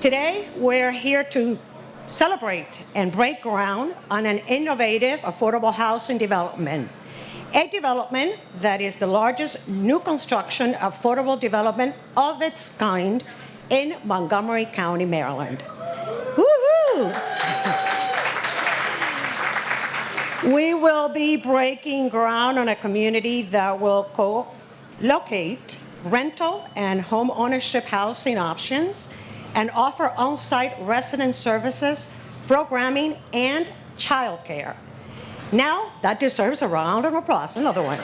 Today, we're here to celebrate and break ground on an innovative affordable housing development. A development that is the largest new construction affordable development of its kind in Montgomery County, Maryland. Woo-hoo! We will be breaking ground on a community that will co-locate rental and home ownership housing options and offer on-site resident services, programming, and childcare. Now, that deserves a round of applause. Another one.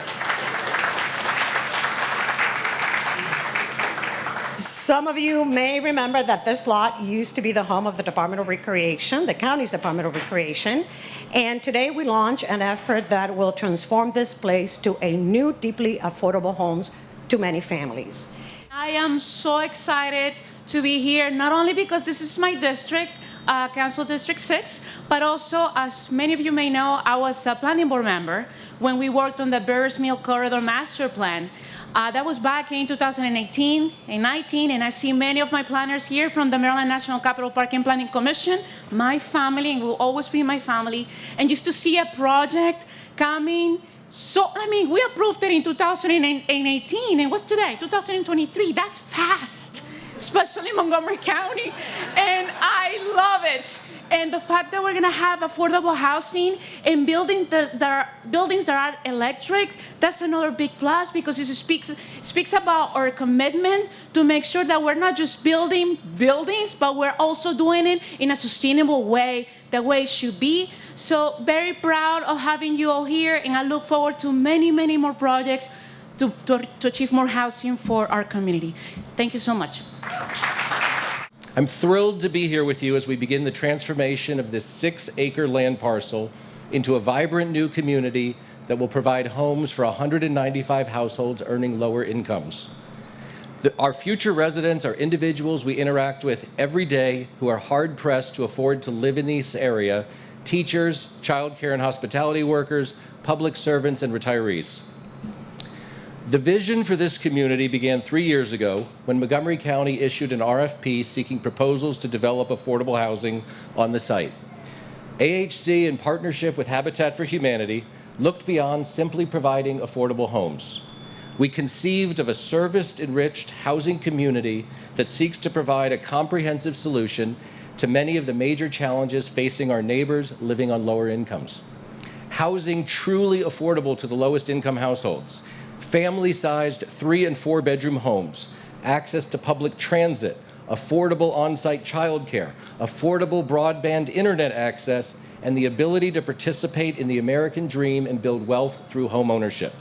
Some of you may remember that this lot used to be the home of the Department of Recreation, the county's Department of Recreation, and today we launch an effort that will transform this place to a new, deeply affordable homes to many families. I am so excited to be here, not only because this is my district, Council District 6, but also, as many of you may know, I was a planning board member when we worked on the Veirs Mill Corridor Master Plan. That was back in 2018 and 19, and I see many of my planners here from the Maryland National Capital Park and Planning Commission, my family, and will always be my family, and just to see a project coming. So, we approved it in 2018, and what's today? 2023, that's fast, especially Montgomery County, and I love it. And the fact that we're gonna have affordable housing and buildings that are electric, that's another big plus, because it speaks about our commitment to make sure that we're not just building buildings, but we're also doing it in a sustainable way, the way it should be. So very proud of having you all here, and I look forward to many, many more projects to achieve more housing for our community. Thank you so much. I'm thrilled to be here with you as we begin the transformation of this 6-acre land parcel into a vibrant new community that will provide homes for 195 households earning lower incomes. Our future residents are individuals we interact with every day who are hard-pressed to afford to live in this area: teachers, childcare and hospitality workers, public servants, and retirees. The vision for this community began 3 years ago when Montgomery County issued an RFP seeking proposals to develop affordable housing on the site. AHC, in partnership with Habitat for Humanity, looked beyond simply providing affordable homes. We conceived of a service-enriched housing community that seeks to provide a comprehensive solution to many of the major challenges facing our neighbors living on lower incomes. Housing truly affordable to the lowest income households, family-sized 3- and 4-bedroom homes, access to public transit, affordable on-site childcare, affordable broadband internet access, and the ability to participate in the American dream and build wealth through homeownership.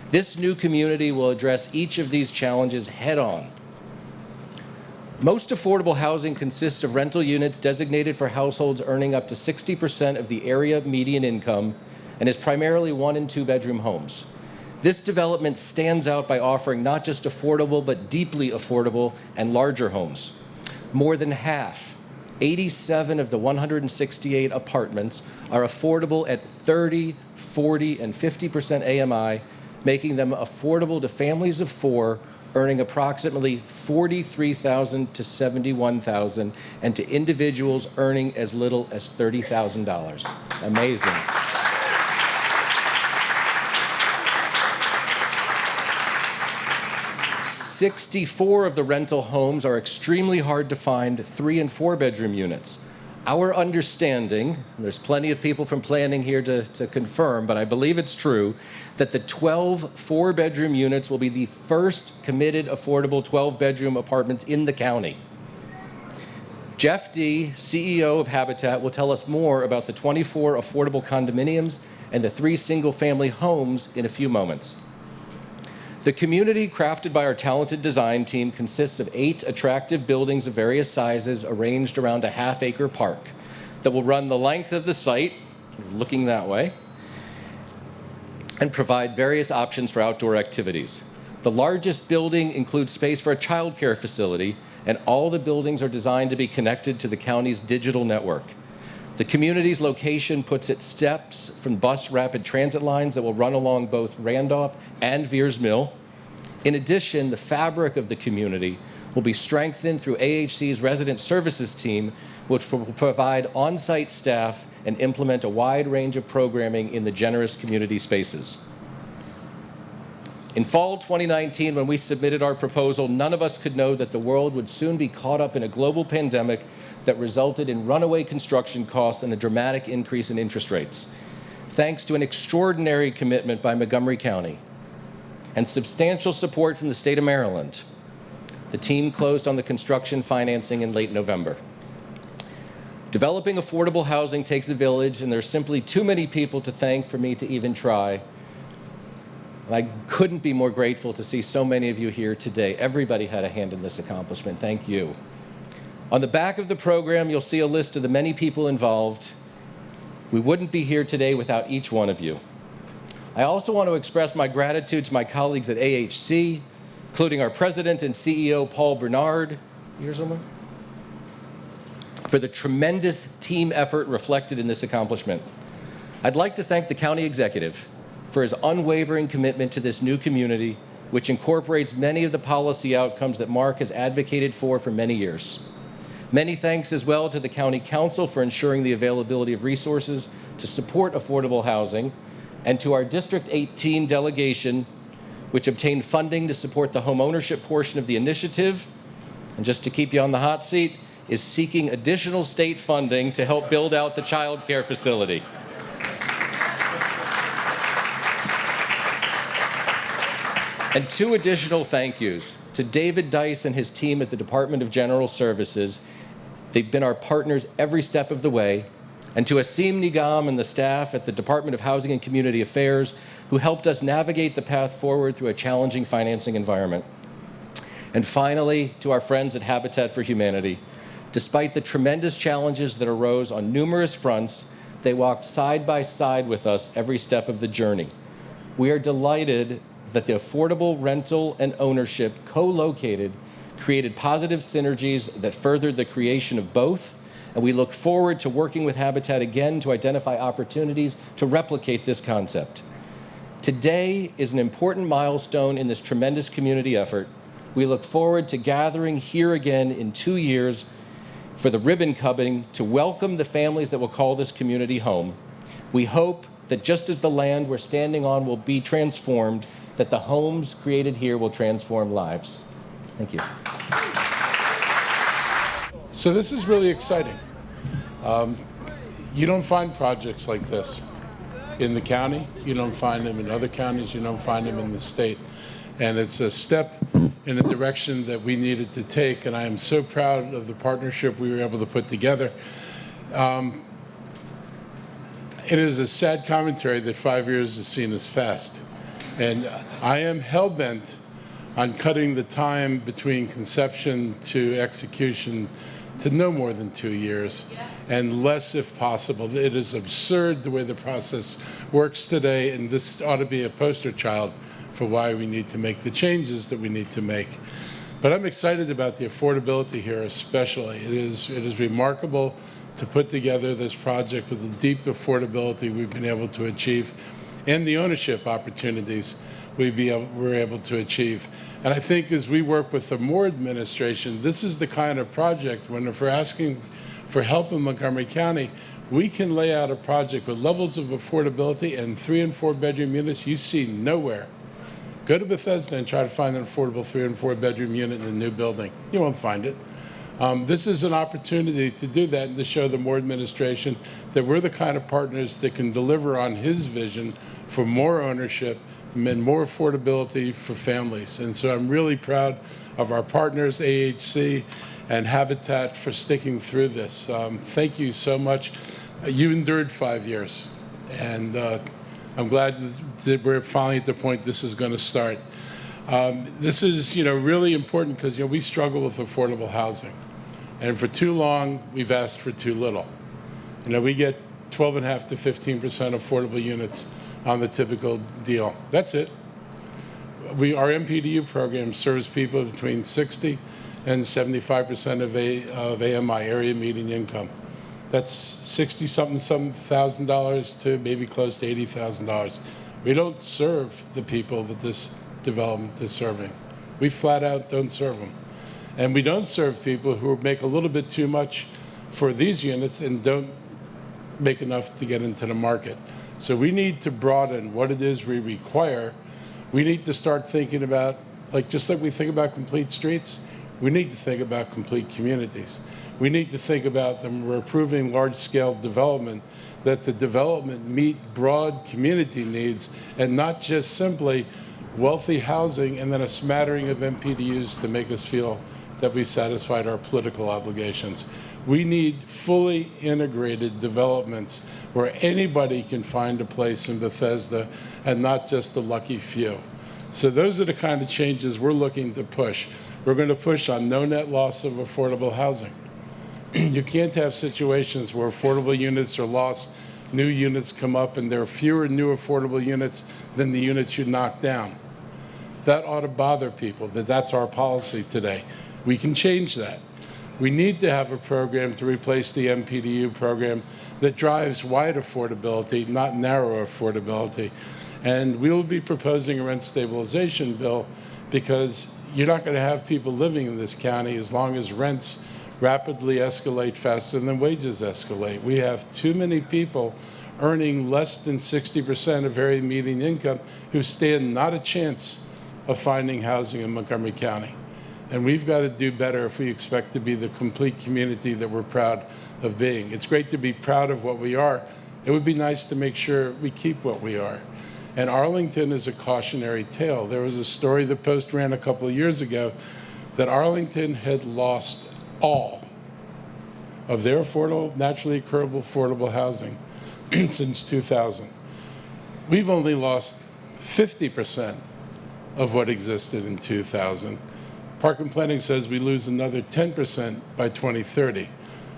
This new community will address each of these challenges head-on. Most affordable housing consists of rental units designated for households earning up to 60% of the area median income and is primarily 1- and 2-bedroom homes. This development stands out by offering not just affordable, but deeply affordable and larger homes. More than half, 87 of the 168 apartments, are affordable at 30, 40, and 50% AMI, making them affordable to families of 4 earning approximately $43,000 to $71,000, and to individuals earning as little as $30,000. Amazing. 64 of the rental homes are extremely hard to find 3- and 4-bedroom units. Our understanding, there's plenty of people from planning here to confirm, but I believe it's true, that the 12 4-bedroom units will be the first committed affordable 12-bedroom apartments in the county. Jeff D., CEO of Habitat, will tell us more about the 24 affordable condominiums and the 3 single-family homes in a few moments. The community crafted by our talented design team consists of 8 attractive buildings of various sizes arranged around a half-acre park that will run the length of the site, looking that way, and provide various options for outdoor activities. The largest building includes space for a childcare facility, and all the buildings are designed to be connected to the county's digital network. The community's location puts it steps from bus rapid transit lines that will run along both Randolph and Veirs Mill. In addition, the fabric of the community will be strengthened through AHC's resident services team, which will provide on-site staff and implement a wide range of programming in the generous community spaces. In fall 2019, when we submitted our proposal, none of us could know that the world would soon be caught up in a global pandemic that resulted in runaway construction costs and a dramatic increase in interest rates. Thanks to an extraordinary commitment by Montgomery County and substantial support from the state of Maryland, the team closed on the construction financing in late November. Developing affordable housing takes a village, and there's simply too many people to thank for me to even try. And I couldn't be more grateful to see so many of you here today. Everybody had a hand in this accomplishment. Thank you. On the back of the program, you'll see a list of the many people involved. We wouldn't be here today without each one of you. I also want to express my gratitude to my colleagues at AHC, including our president and CEO, Paul Bernard, here somewhere, for the tremendous team effort reflected in this accomplishment. I'd like to thank the county executive for his unwavering commitment to this new community, which incorporates many of the policy outcomes that Mark has advocated for many years. Many thanks as well to the County Council for ensuring the availability of resources to support affordable housing, and to our District 18 delegation, which obtained funding to support the homeownership portion of the initiative, and just to keep you on the hot seat, is seeking additional state funding to help build out the childcare facility. And two additional thank yous to David Dice and his team at the Department of General Services. They've been our partners every step of the way. And to Asim Nigam and the staff at the Department of Housing and Community Affairs, who helped us navigate the path forward through a challenging financing environment. And finally, to our friends at Habitat for Humanity. Despite the tremendous challenges that arose on numerous fronts, they walked side by side with us every step of the journey. We are delighted that the affordable rental and ownership co-located created positive synergies that furthered the creation of both, and we look forward to working with Habitat again to identify opportunities to replicate this concept. Today is an important milestone in this tremendous community effort. We look forward to gathering here again in 2 years for the ribbon cutting to welcome the families that will call this community home. We hope that just as the land we're standing on will be transformed, that the homes created here will transform lives. Thank you. So this is really exciting. You don't find projects like this in the county. You don't find them in other counties. You don't find them in the state. And it's a step in a direction that we needed to take, and I am so proud of the partnership we were able to put together. It is a sad commentary that 5 years is seen as fast. And I am hell-bent on cutting the time between conception to execution to no more than 2 years, and less if possible. It is absurd the way the process works today, and this ought to be a poster child for why we need to make the changes that we need to make. But I'm excited about the affordability here especially. It is remarkable to put together this project with the deep affordability we've been able to achieve and the ownership opportunities we're able to achieve. And I think as we work with the Moore administration, this is the kind of project when if we're asking for help in Montgomery County, we can lay out a project with levels of affordability and 3- and 4-bedroom units you see nowhere. Go to Bethesda and try to find an affordable 3- and 4-bedroom unit in a new building. You won't find it. This is an opportunity to do that and to show the Moore administration that we're the kind of partners that can deliver on his vision for more ownership and more affordability for families. And so I'm really proud of our partners, AHC and Habitat, for sticking through this. Thank you so much. You endured 5 years, and I'm glad that we're finally at the point this is going to start. This is, really important because, we struggle with affordable housing. And for too long, we've asked for too little. We get 12.5% to 15% affordable units on the typical deal. That's it. Our MPDU program serves people between 60 and 75% of AMI, area median income. That's $60-something thousand dollars to maybe close to $80,000. We don't serve the people that this development is serving. We flat out don't serve them. And we don't serve people who make a little bit too much for these units and don't make enough to get into the market. So we need to broaden what it is we require. We need to start thinking about, just like we think about complete streets, we need to think about complete communities. We need to think about them. We're approving large-scale development, that the development meet broad community needs and not just simply wealthy housing and then a smattering of MPDUs to make us feel that we've satisfied our political obligations. We need fully integrated developments where anybody can find a place in Bethesda and not just a lucky few. So those are the kind of changes we're looking to push. We're going to push on no net loss of affordable housing. You can't have situations where affordable units are lost, new units come up, and there are fewer new affordable units than the units you knock down. That ought to bother people, that's our policy today. We can change that. We need to have a program to replace the MPDU program that drives wide affordability, not narrow affordability. And we will be proposing a rent stabilization bill because you're not going to have people living in this county as long as rents rapidly escalate faster than wages escalate. We have too many people earning less than 60% of area median income who stand not a chance of finding housing in Montgomery County. And we've got to do better if we expect to be the complete community that we're proud of being. It's great to be proud of what we are. It would be nice to make sure we keep what we are. And Arlington is a cautionary tale. There was a story the Post ran a couple of years ago that Arlington had lost all of their affordable, naturally occurable affordable housing since 2000. We've only lost 50% of what existed in 2000. Park and Planning says we lose another 10% by 2030.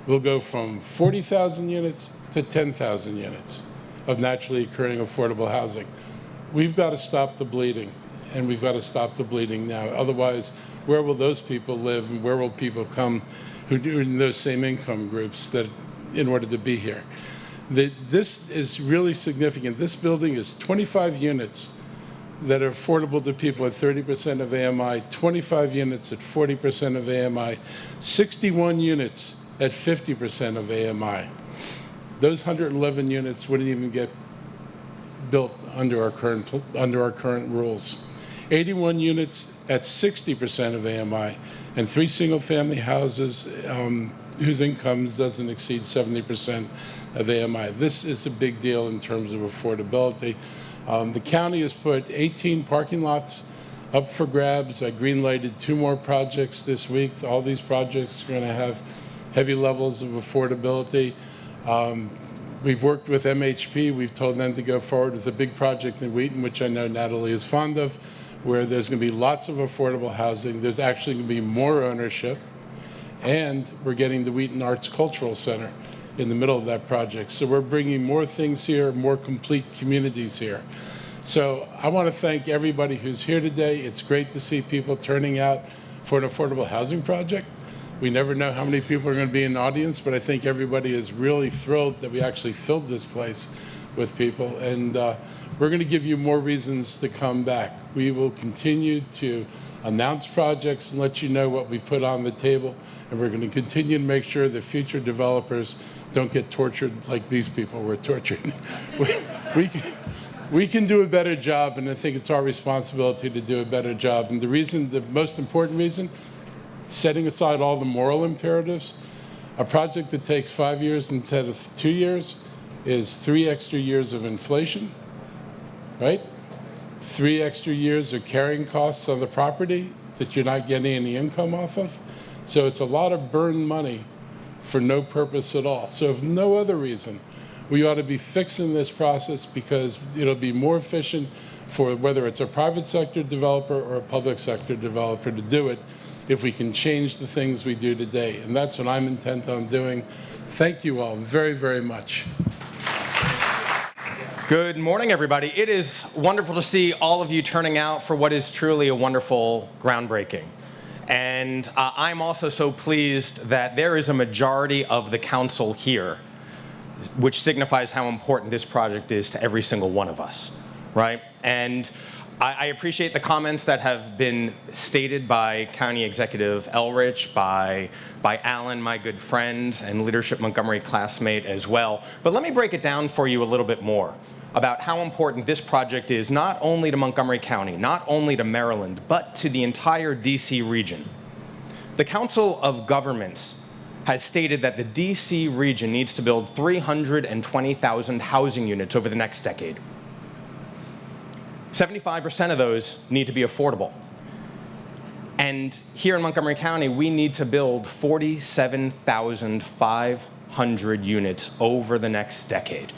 We'll go from 40,000 units to 10,000 units of naturally occurring affordable housing. We've got to stop the bleeding, and we've got to stop the bleeding now. Otherwise, where will those people live, and where will people come who are in those same income groups that in order to be here? This is really significant. This building is 25 units that are affordable to people at 30% of AMI, 25 units at 40% of AMI, 61 units at 50% of AMI. Those 111 units wouldn't even get built under our current rules. 81 units at 60% of AMI, and 3 single-family houses whose incomes doesn't exceed 70% of AMI. This is a big deal in terms of affordability. The county has put 18 parking lots up for grabs. I green-lighted 2 more projects this week. All these projects are going to have heavy levels of affordability. We've worked with MHP. We've told them to go forward with a big project in Wheaton, which I know Natalie is fond of, where there's going to be lots of affordable housing. There's actually going to be more ownership. And we're getting the Wheaton Arts Cultural Center in the middle of that project. So we're bringing more things here, more complete communities here. So I want to thank everybody who's here today. It's great to see people turning out for an affordable housing project. We never know how many people are going to be in the audience, but I think everybody is really thrilled that we actually filled this place with people. And we're going to give you more reasons to come back. We will continue to announce projects and let you know what we've put on the table. And we're going to continue to make sure that future developers don't get tortured like these people were tortured. We can do a better job, and I think it's our responsibility to do a better job. And the most important reason, setting aside all the moral imperatives, a project that takes 5 years instead of 2 years is 3 extra years of inflation, right? 3 extra years of carrying costs on the property that you're not getting any income off of. So it's a lot of burned money for no purpose at all. So if no other reason, we ought to be fixing this process because it'll be more efficient for whether it's a private sector developer or a public sector developer to do it if we can change the things we do today. And that's what I'm intent on doing. Thank you all very, very much. Good morning, everybody. It is wonderful to see all of you turning out for what is truly a wonderful groundbreaking. And I'm also so pleased that there is a majority of the council here, which signifies how important this project is to every single one of us, right? And I appreciate the comments that have been stated by County Executive Elrich, by Alan, my good friend, and Leadership Montgomery classmate as well. But let me break it down for you a little bit more about how important this project is not only to Montgomery County, not only to Maryland, but to the entire DC region. The Council of Governments has stated that the DC region needs to build 320,000 housing units over the next decade. 75% of those need to be affordable. And here in Montgomery County, we need to build 47,500 units over the next decade.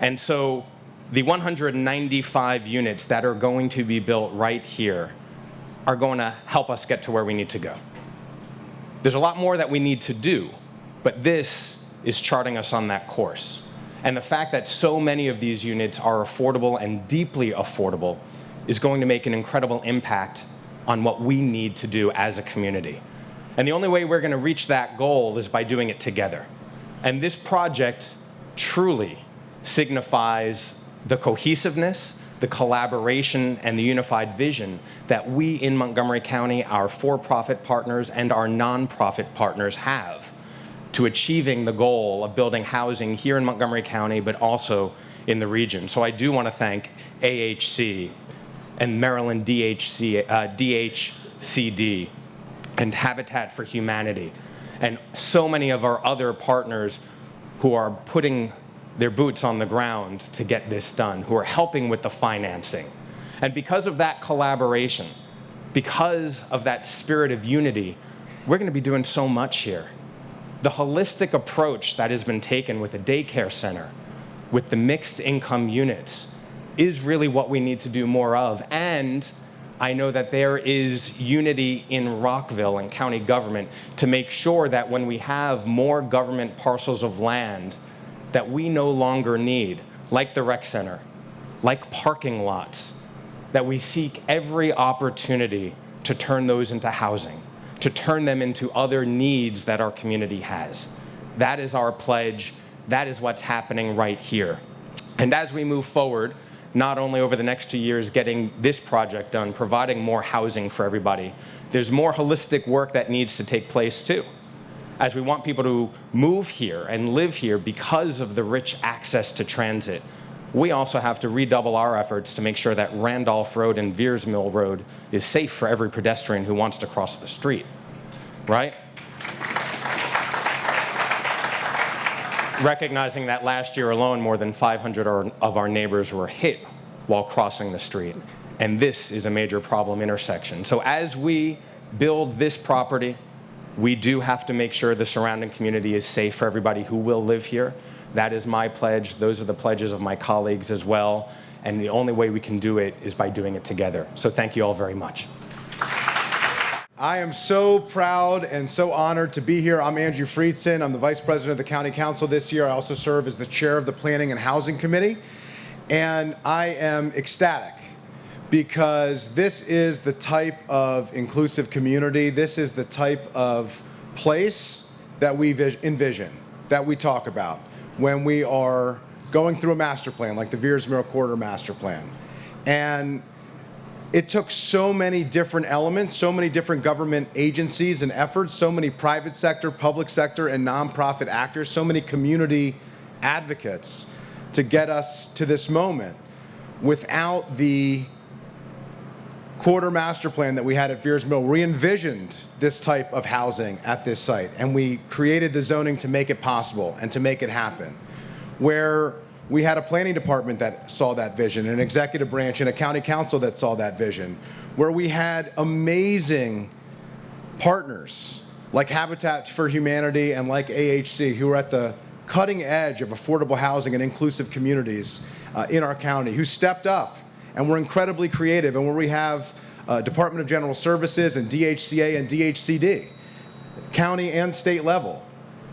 And so the 195 units that are going to be built right here are going to help us get to where we need to go. There's a lot more that we need to do, but this is charting us on that course. And the fact that so many of these units are affordable and deeply affordable is going to make an incredible impact on what we need to do as a community. And the only way we're going to reach that goal is by doing it together. And this project truly signifies the cohesiveness, the collaboration, and the unified vision that we in Montgomery County, our for-profit partners, and our nonprofit partners have to achieving the goal of building housing here in Montgomery County, but also in the region. So I do want to thank AHC and Maryland DHCD and Habitat for Humanity and so many of our other partners who are putting their boots on the ground to get this done, who are helping with the financing. And because of that collaboration, because of that spirit of unity, we're going to be doing so much here. The holistic approach that has been taken with the daycare center, with the mixed income units, is really what we need to do more of. And I know that there is unity in Rockville and county government to make sure that when we have more government parcels of land that we no longer need, like the rec center, like parking lots, that we seek every opportunity to turn those into housing, to turn them into other needs that our community has. That is our pledge. That is what's happening right here. And as we move forward, not only over the next 2 years getting this project done, providing more housing for everybody, there's more holistic work that needs to take place too. As we want people to move here and live here because of the rich access to transit, we also have to redouble our efforts to make sure that Randolph Road and Veirs Mill Road is safe for every pedestrian who wants to cross the street, right? Recognizing that last year alone, more than 500 of our neighbors were hit while crossing the street. And this is a major problem intersection. So as we build this property, we do have to make sure the surrounding community is safe for everybody who will live here. That is my pledge. Those are the pledges of my colleagues as well. And the only way we can do it is by doing it together. So thank you all very much. I am so proud and so honored to be here. I'm Andrew Friedson. I'm the Vice President of the County Council this year. I also serve as the Chair of the Planning and Housing Committee. And I am ecstatic because this is the type of inclusive community, this is the type of place that we envision, that we talk about when we are going through a master plan, like the Veirs Mill Corridor Master Plan. And it took so many different elements, so many different government agencies and efforts, so many private sector, public sector, and nonprofit actors, so many community advocates to get us to this moment. Without the corridor master plan that we had at Veirs Mill, we envisioned this type of housing at this site, and we created the zoning to make it possible and to make it happen. Where we had a planning department that saw that vision, an executive branch, and a county council that saw that vision, where we had amazing partners like Habitat for Humanity and like AHC, who are at the cutting edge of affordable housing and inclusive communities in our county, who stepped up and were incredibly creative, and where we have Department of General Services and DHCA and DHCD, county and state level,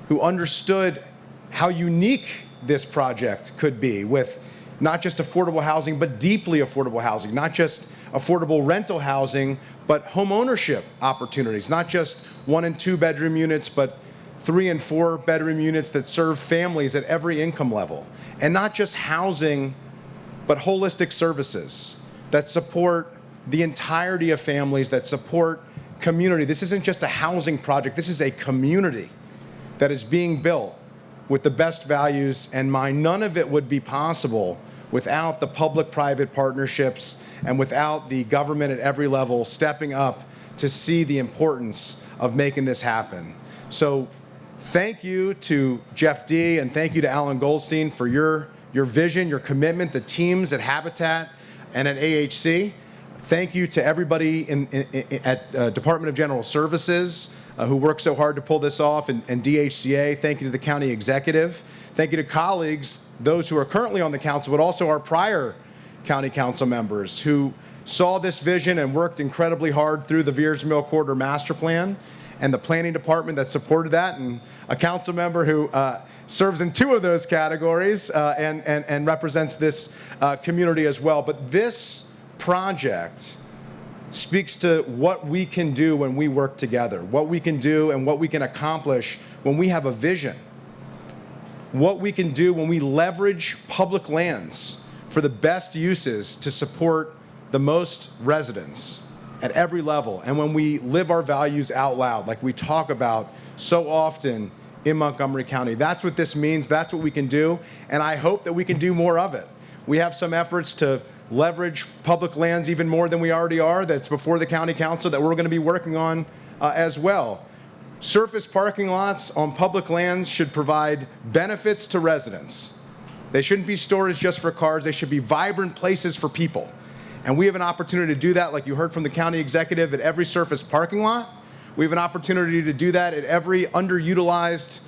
who understood how unique this project could be with not just affordable housing, but deeply affordable housing, not just affordable rental housing, but home ownership opportunities, not just 1 and 2 bedroom units, but 3 and 4 bedroom units that serve families at every income level. And not just housing, but holistic services that support the entirety of families, that support community. This isn't just a housing project. This is a community that is being built with the best values in mind. None of it would be possible without the public-private partnerships and without the government at every level stepping up to see the importance of making this happen. So thank you to Jeff D. and thank you to Alan Goldstein for your vision, your commitment, the teams at Habitat and at AHC. Thank you to everybody at Department of General Services who worked so hard to pull this off, and DHCA. Thank you to the county executive. Thank you to colleagues, those who are currently on the council, but also our prior county council members who saw this vision and worked incredibly hard through the Veirs Mill Corridor Master Plan and the planning department that supported that, and a council member who serves in 2 of those categories and represents this community as well. But this project speaks to what we can do when we work together, what we can do and what we can accomplish when we have a vision, what we can do when we leverage public lands for the best uses to support the most residents at every level, and when we live our values out loud, like we talk about so often in Montgomery County. That's what this means. That's what we can do, and I hope that we can do more of it. We have some efforts to leverage public lands even more than we already are. That's before the county council that we're going to be working on as well. Surface parking lots on public lands should provide benefits to residents. They shouldn't be storage just for cars. They should be vibrant places for people. And we have an opportunity to do that, like you heard from the county executive, at every surface parking lot. We have an opportunity to do that at every underutilized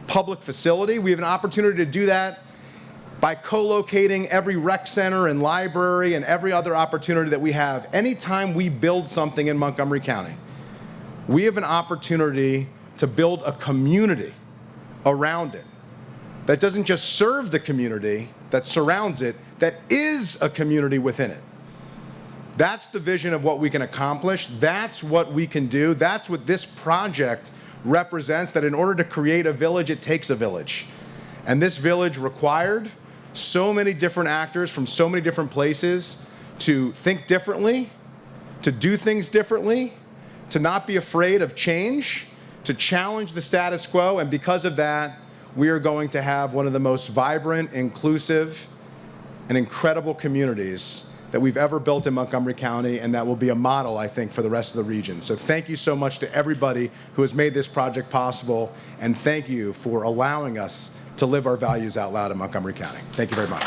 public facility. We have an opportunity to do that by co-locating every rec center and library and every other opportunity that we have. Anytime we build something in Montgomery County, we have an opportunity to build a community around it that doesn't just serve the community that surrounds it, that is a community within it. That's the vision of what we can accomplish. That's what we can do. That's what this project represents, that in order to create a village, it takes a village. And this village required so many different actors from so many different places to think differently, to do things differently, to not be afraid of change, to challenge the status quo. And because of that, we are going to have one of the most vibrant, inclusive, and incredible communities that we've ever built in Montgomery County, and that will be a model, I think, for the rest of the region. So thank you so much to everybody who has made this project possible, and thank you for allowing us to live our values out loud in Montgomery County. Thank you very much.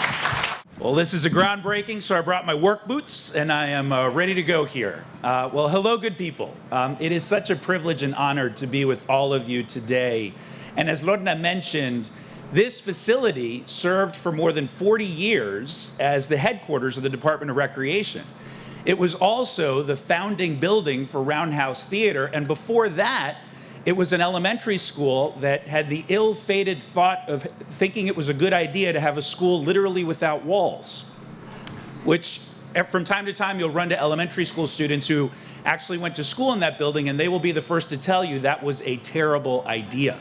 Well, this is a groundbreaking, so I brought my work boots, and I am ready to go here. Well, hello, good people. It is such a privilege and honor to be with all of you today. And as Lorna mentioned, this facility served for more than 40 years as the headquarters of the Department of Recreation. It was also the founding building for Roundhouse Theater, and before that, it was an elementary school that had the ill-fated thought of thinking it was a good idea to have a school literally without walls, which from time to time you'll run to elementary school students who actually went to school in that building, and they will be the first to tell you that was a terrible idea.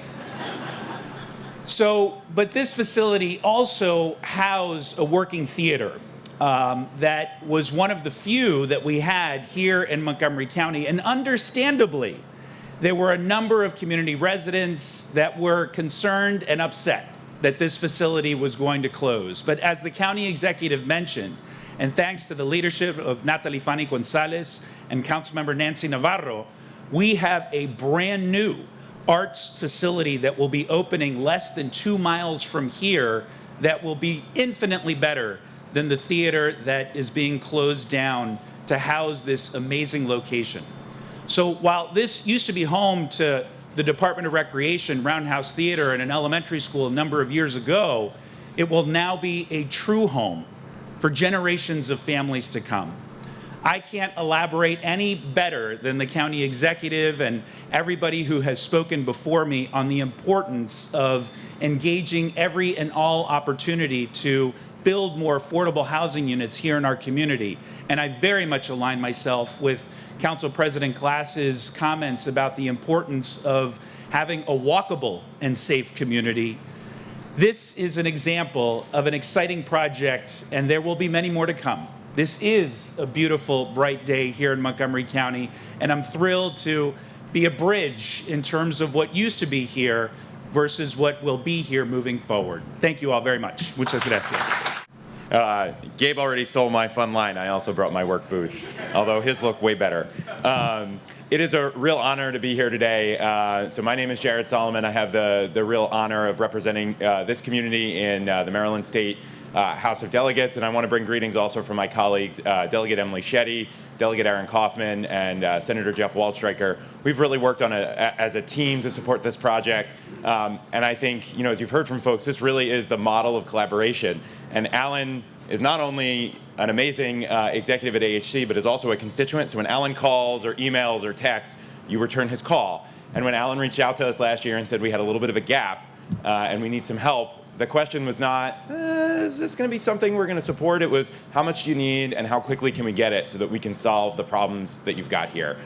So, but this facility also housed a working theater that was one of the few that we had here in Montgomery County. And understandably, there were a number of community residents that were concerned and upset that this facility was going to close. But as the county executive mentioned, and thanks to the leadership of Natalie Fanny Gonzalez and Councilmember Nancy Navarro, we have a brand new arts facility that will be opening less than 2 miles from here that will be infinitely better than the theater that is being closed down to house this amazing location. So while this used to be home to the Department of Recreation, Roundhouse Theater, and an elementary school a number of years ago, it will now be a true home for generations of families to come. I can't elaborate any better than the county executive and everybody who has spoken before me on the importance of engaging every and all opportunity to build more affordable housing units here in our community. And I very much align myself with Council President Glass's comments about the importance of having a walkable and safe community. This is an example of an exciting project, and there will be many more to come. This is a beautiful, bright day here in Montgomery County, and I'm thrilled to be a bridge in terms of what used to be here versus what will be here moving forward. Thank you all very much. Muchas gracias. Gabe already stole my fun line. I also brought my work boots, although his look way better. It is a real honor to be here today. So my name is Jared Solomon. I have the real honor of representing this community in the Maryland State House of Delegates, and I want to bring greetings also from my colleagues, Delegate Emily Shetty, Delegate Aaron Kaufman, and Senator Jeff Waldstreicher. We've really worked on as a team to support this project, and I think, as you've heard from folks, this really is the model of collaboration. And Alan is not only an amazing executive at AHC, but is also a constituent. So when Alan calls or emails or texts, you return his call. And when Alan reached out to us last year and said we had a little bit of a gap and we need some help, the question was not, is this going to be something we're going to support? It was, how much do you need and how quickly can we get it so that we can solve the problems that you've got here?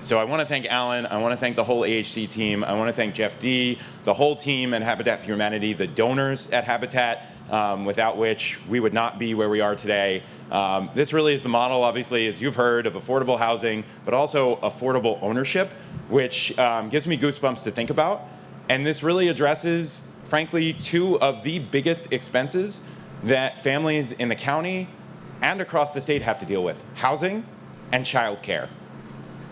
So I want to thank Alan. I want to thank the whole AHC team. I want to thank Jeff D., the whole team at Habitat for Humanity, the donors at Habitat, without which we would not be where we are today. This really is the model, obviously, as you've heard, of affordable housing, but also affordable ownership, which gives me goosebumps to think about. And this really addresses, frankly, two of the biggest expenses that families in the county and across the state have to deal with: housing and childcare.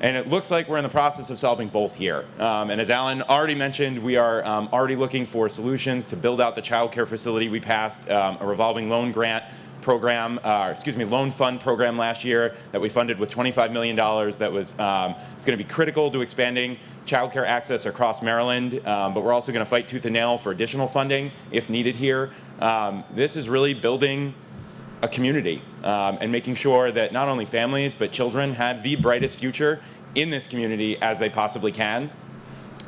And it looks like we're in the process of solving both here. And as Alan already mentioned, we are already looking for solutions to build out the childcare facility. We passed a revolving loan grant program, loan fund program last year that we funded with $25 million. That was it's going to be critical to expanding childcare access across Maryland. But we're also going to fight tooth and nail for additional funding if needed here. This is really building a community and making sure that not only families but children have the brightest future in this community as they possibly can.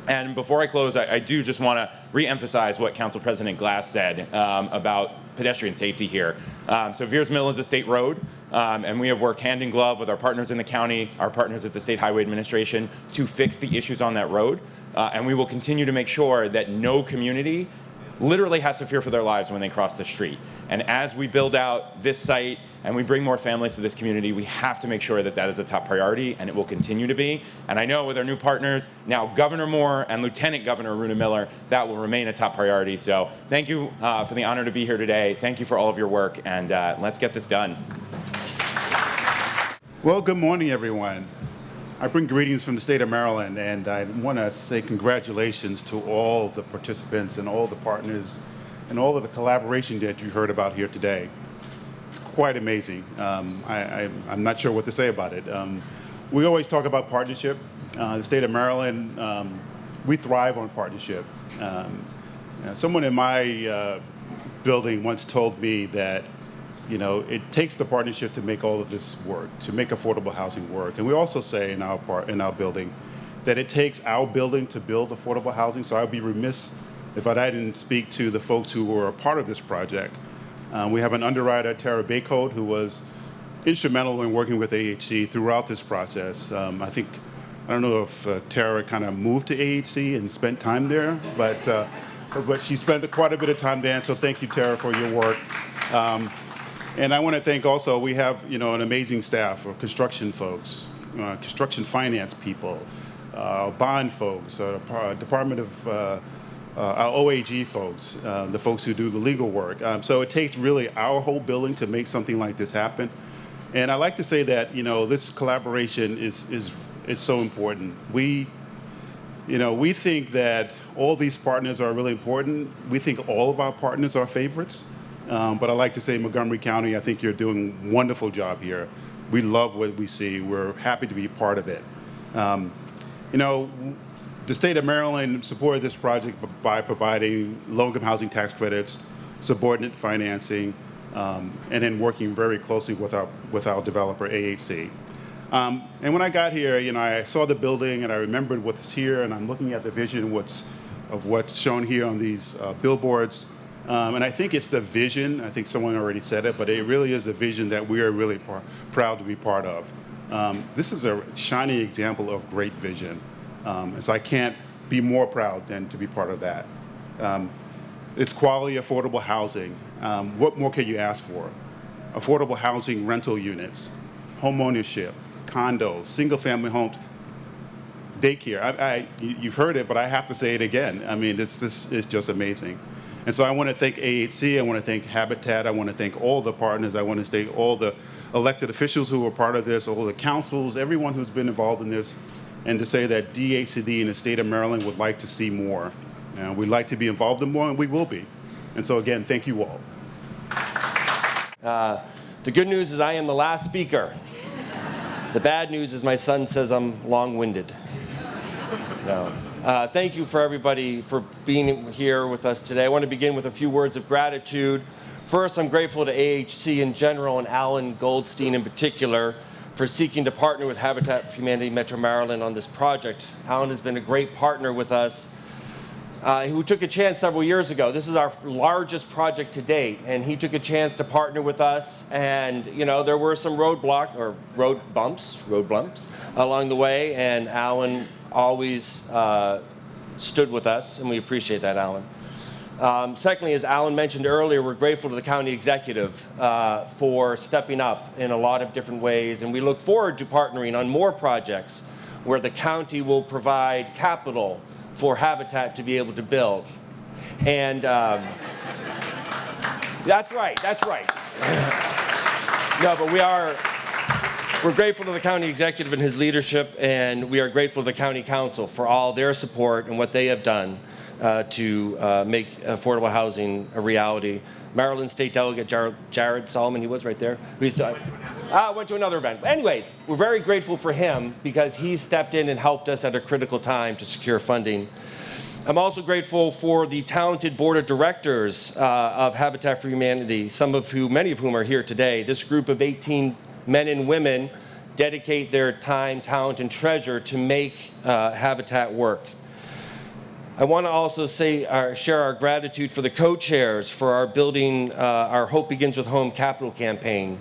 And before I close, I do just want to re-emphasize what Council President Glass said about pedestrian safety here. So Veirs Mill is a state road, and we have worked hand in glove with our partners in the county, our partners at the State Highway Administration, to fix the issues on that road. And we will continue to make sure that no community literally has to fear for their lives when they cross the street. And as we build out this site and we bring more families to this community, we have to make sure that that is a top priority, and it will continue to be. And I know with our new partners, now Governor Moore and Lieutenant Governor Runa Miller, that will remain a top priority. So thank you for the honor to be here today. Thank you for all of your work, and let's get this done. Well, good morning, everyone. I bring greetings from the state of Maryland, and I want to say congratulations to all the participants and all the partners and all of the collaboration that you heard about here today. It's quite amazing. I'm not sure what to say about it. We always talk about partnership. The state of Maryland, we thrive on partnership. Someone in my building once told me that it takes the partnership to make all of this work, to make affordable housing work. And we also say in our building that it takes our building to build affordable housing. So I'd be remiss if I didn't speak to the folks who were a part of this project. We have an underwriter, Tara Baycoat, who was instrumental in working with AHC throughout this process. I don't know if Tara kind of moved to AHC and spent time there, but she spent quite a bit of time there. So thank you, Tara, for your work. And I want to thank also, we have an amazing staff of construction folks, construction finance people, bond folks, Department of our OAG folks, the folks who do the legal work. So it takes really our whole building to make something like this happen. And I like to say that this collaboration is so important. We think that all these partners are really important. We think all of our partners are favorites. But I like to say, Montgomery County, I think you're doing a wonderful job here. We love what we see. We're happy to be part of it. The state of Maryland supported this project by providing low-income housing tax credits, subordinate financing, and then working very closely with our developer, AHC. And when I got here, I saw the building and I remembered what's here, and I'm looking at the vision of what's shown here on these billboards. And I think it's the vision. I think someone already said it, but it really is the vision that we are really proud to be part of. This is a shining example of great vision. So I can't be more proud than to be part of that. It's quality, affordable housing. What more can you ask for? affordable housing rental units, homeownership, condos, single-family homes, daycare. You've heard it, but I have to say it again. I mean, this is just amazing. And so I want to thank AHC, I want to thank Habitat, I want to thank all the partners, I want to thank all the elected officials who were part of this, all the councils, everyone who's been involved in this, and to say that DHCD in the state of Maryland would like to see more. We'd like to be involved in more, and we will be. And so again, thank you all. The good news is I am the last speaker. The bad news is my son says I'm long-winded. No. Thank you for everybody for being here with us today. I want to begin with a few words of gratitude. First, I'm grateful to AHC in general and Alan Goldstein in particular for seeking to partner with Habitat for Humanity Metro Maryland on this project. Alan has been a great partner with us, who took a chance several years ago. This is our largest project to date, and he took a chance to partner with us. And you know, there were some road bumps along the way, and Alan always stood with us, and we appreciate that, Alan. Secondly, as Alan mentioned earlier, we're grateful to the county executive for stepping up in a lot of different ways, and we look forward to partnering on more projects where the county will provide capital for Habitat to be able to build. And that's right. No, but we're grateful to the county executive and his leadership, and we are grateful to the county council for all their support and what they have done to make affordable housing a reality. Maryland State Delegate Jared Solomon, he was right there. Went to another event. Anyways, we're very grateful for him because he stepped in and helped us at a critical time to secure funding. I'm also grateful for the talented board of directors of Habitat for Humanity, many of whom are here today. This group of 18 men and women dedicate their time, talent, and treasure to make Habitat work. I want to also share our gratitude for the co-chairs for our building our Hope Begins with Home capital campaign.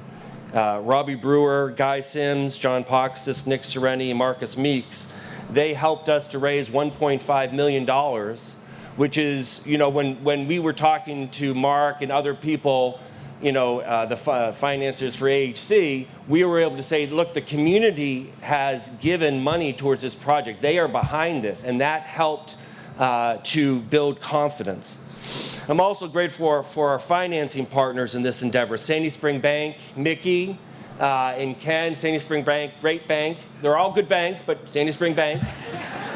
Robbie Brewer, Guy Sims, John Poxtis, Nick Sereni, and Marcus Meeks. They helped us to raise $1.5 million, which is, you know, when we were talking to Mark and other people, you know, the financiers for AHC, we were able to say, look, the community has given money towards this project. They are behind this, and that helped to build confidence. I'm also grateful for our financing partners in this endeavor. Sandy Spring Bank, Mickey, and Ken. Sandy Spring Bank, great bank. They're all good banks, but Sandy Spring Bank.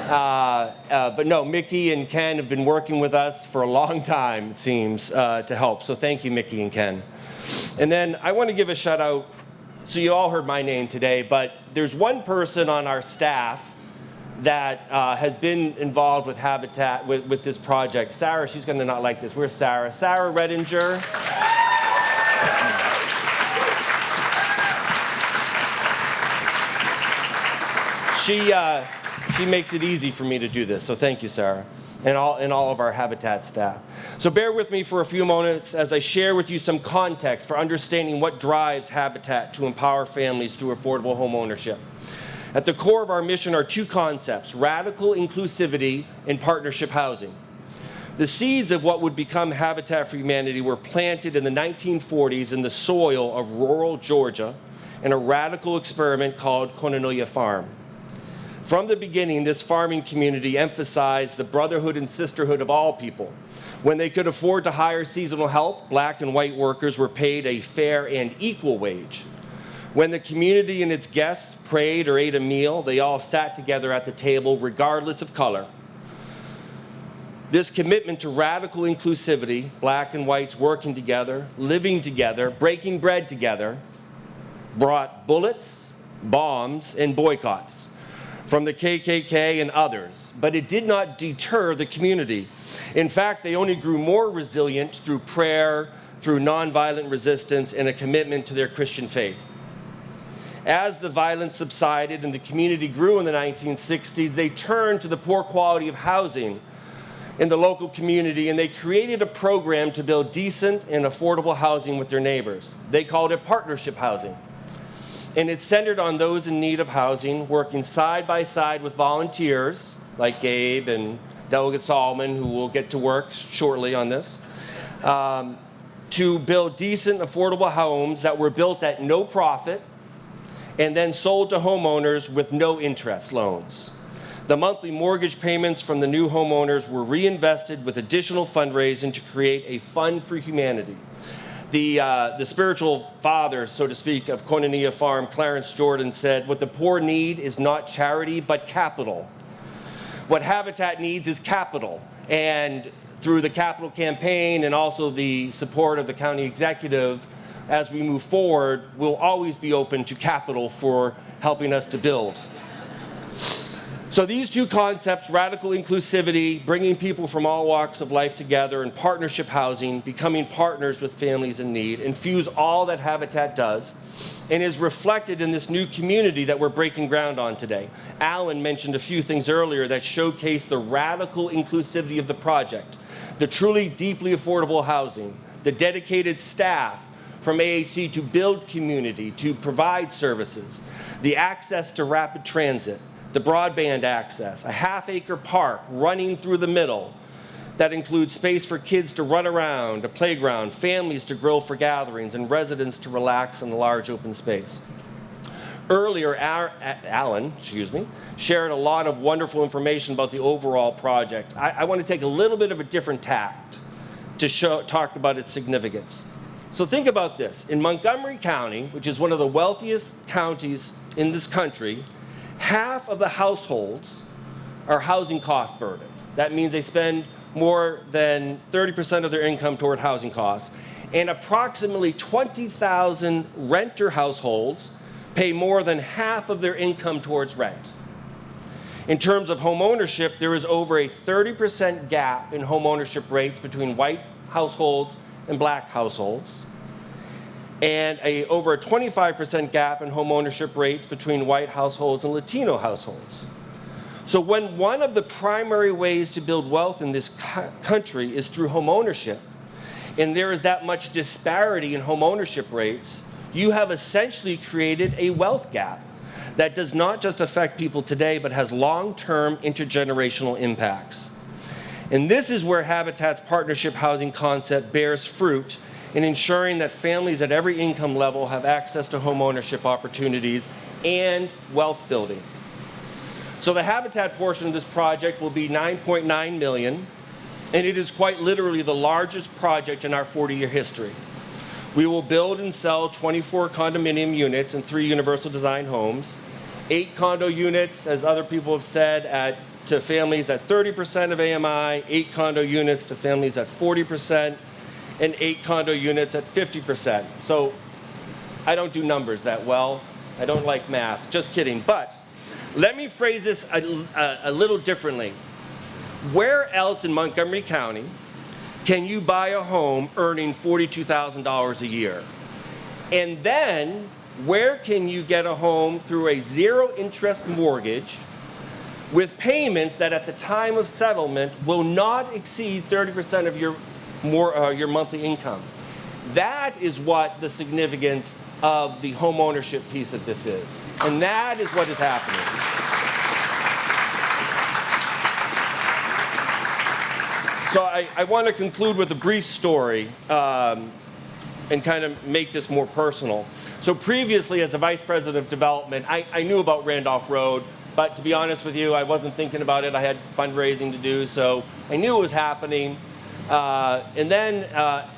But no, Mickey and Ken have been working with us for a long time, it seems, to help. So thank you, Mickey and Ken. And then I want to give a shout out. So you all heard my name today, but there's one person on our staff that has been involved with Habitat, with this project. Sarah, she's going to not like this. Where's Sarah? Sarah Redinger. She makes it easy for me to do this, so thank you, Sarah, and all of our Habitat staff. So bear with me for a few moments as I share with you some context for understanding what drives Habitat to empower families through affordable home ownership. At the core of our mission are two concepts: radical inclusivity and partnership housing. The seeds of what would become Habitat for Humanity were planted in the 1940s in the soil of rural Georgia in a radical experiment called Koinonia Farm. From the beginning, this farming community emphasized the brotherhood and sisterhood of all people. When they could afford to hire seasonal help, black and white workers were paid a fair and equal wage. When the community and its guests prayed or ate a meal, they all sat together at the table regardless of color. This commitment to radical inclusivity, black and whites working together, living together, breaking bread together, brought bullets, bombs, and boycotts from the KKK and others, but it did not deter the community. In fact, they only grew more resilient through prayer, through nonviolent resistance, and a commitment to their Christian faith. As the violence subsided and the community grew in the 1960s, they turned to the poor quality of housing in the local community, and they created a program to build decent and affordable housing with their neighbors. They called it partnership housing. And it's centered on those in need of housing, working side by side with volunteers like Gabe and Delegate Solomon, who will get to work shortly on this, to build decent, affordable homes that were built at no profit and then sold to homeowners with no interest loans. The monthly mortgage payments from the new homeowners were reinvested with additional fundraising to create a fund for humanity. The spiritual father, so to speak, of Koinonia Farm, Clarence Jordan, said, "What the poor need is not charity, but capital. What Habitat needs is capital." And through the capital campaign and also the support of the county executive, as we move forward, we'll always be open to capital for helping us to build. So these two concepts, radical inclusivity, bringing people from all walks of life together, and partnership housing, becoming partners with families in need, infuse all that Habitat does and is reflected in this new community that we're breaking ground on today. Alan mentioned a few things earlier that showcase the radical inclusivity of the project, the truly deeply affordable housing, the dedicated staff from AHC to build community, to provide services, the access to rapid transit, the broadband access, a half-acre park running through the middle that includes space for kids to run around, a playground, families to grill for gatherings, and residents to relax in a large open space. Earlier, Alan, shared a lot of wonderful information about the overall project. I want to take a little bit of a different tact to talk about its significance. So think about this. In Montgomery County, which is one of the wealthiest counties in this country, half of the households are housing cost burdened. That means they spend more than 30% of their income toward housing costs. And approximately 20,000 renter households pay more than half of their income towards rent. In terms of home ownership, there is over a 30% gap in home ownership rates between white households and black households, and over a 25% gap in home ownership rates between white households and Latino households. So when one of the primary ways to build wealth in this country is through home ownership, and there is that much disparity in home ownership rates, you have essentially created a wealth gap that does not just affect people today, but has long-term intergenerational impacts. And this is where Habitat's partnership housing concept bears fruit in ensuring that families at every income level have access to home ownership opportunities and wealth building. So the Habitat portion of this project will be $9.9 million, and it is quite literally the largest project in our 40-year history. We will build and sell 24 condominium units and 3 universal design homes, 8 condo units, as other people have said, to families at 30% of AMI, 8 condo units to families at 40%, and 8 condo units at 50%. So I don't do numbers that well. I don't like math. Just kidding. But let me phrase this a little differently. Where else in Montgomery County can you buy a home earning $42,000 a year? And then where can you get a home through a zero-interest mortgage with payments that at the time of settlement will not exceed 30% of your monthly income? That is what the significance of the home ownership piece of this is. And that is what is happening. So I want to conclude with a brief story and kind of make this more personal. So previously, as a vice president of development, I knew about Randolph Road, but to be honest with you, I wasn't thinking about it. I had fundraising to do, so I knew it was happening. And then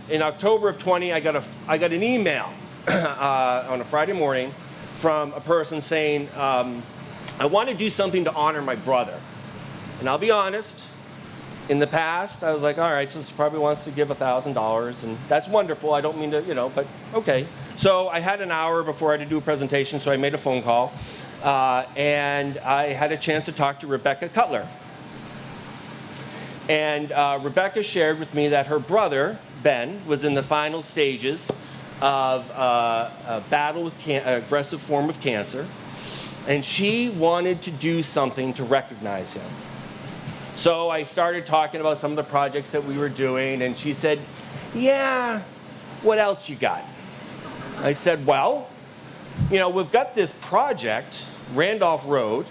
in October of 20, I got an email on a Friday morning from a person saying, I want to do something to honor my brother. And I'll be honest, in the past, I was like, all right, so this probably wants to give $1,000, and that's wonderful. I don't mean to, but okay. So I had an hour before I had to do a presentation, so I made a phone call, and I had a chance to talk to Rebecca Cutler. And Rebecca shared with me that her brother, Ben, was in the final stages of a battle with an aggressive form of cancer, and she wanted to do something to recognize him. So I started talking about some of the projects that we were doing, and she said, yeah, what else you got? I said, well, we've got this project, Randolph Road,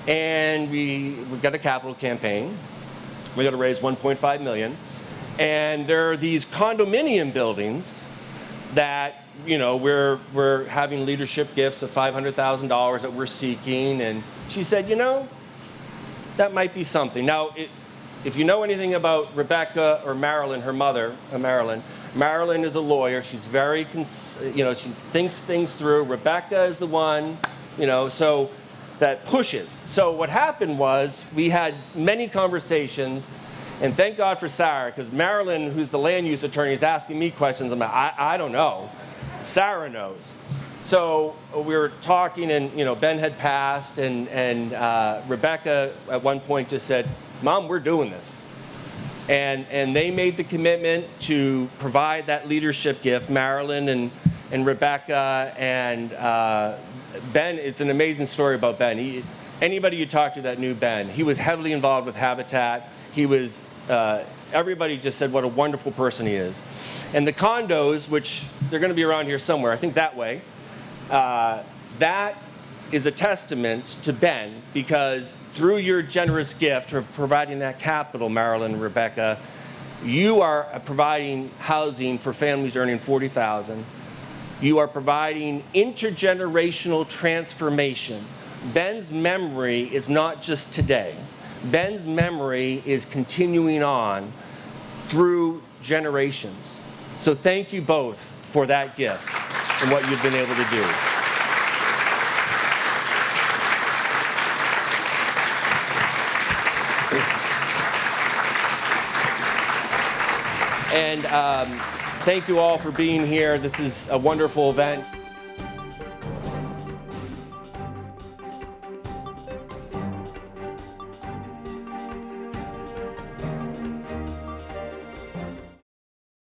and we've got a capital campaign. We got to raise $1.5 million. And there are these condominium buildings that, you know, we're having leadership gifts of $500,000 that we're seeking. And she said, you know, that might be something. Now, if you know anything about Rebecca or Marilyn, her mother, Marilyn is a lawyer. She's very, she thinks things through. Rebecca is the one, so that pushes. So what happened was we had many conversations, and thank God for Sarah, because Marilyn, who's the land use attorney, is asking me questions. I'm like, I don't know. Sarah knows. So we were talking, and Ben had passed, and Rebecca at one point just said, Mom, we're doing this. And they made the commitment to provide that leadership gift, Marilyn and Rebecca and Ben. It's an amazing story about Ben. Anybody you talk to that knew Ben, he was heavily involved with Habitat. He was, everybody just said what a wonderful person he is. And the condos, which they're going to be around here somewhere, I think that way, that is a testament to Ben, because through your generous gift of providing that capital, Marilyn and Rebecca, you are providing housing for families earning $40,000. You are providing intergenerational transformation. Ben's memory is not just today. Ben's memory is continuing on through generations. So thank you both for that gift and what you've been able to do. And thank you all for being here. This is a wonderful event.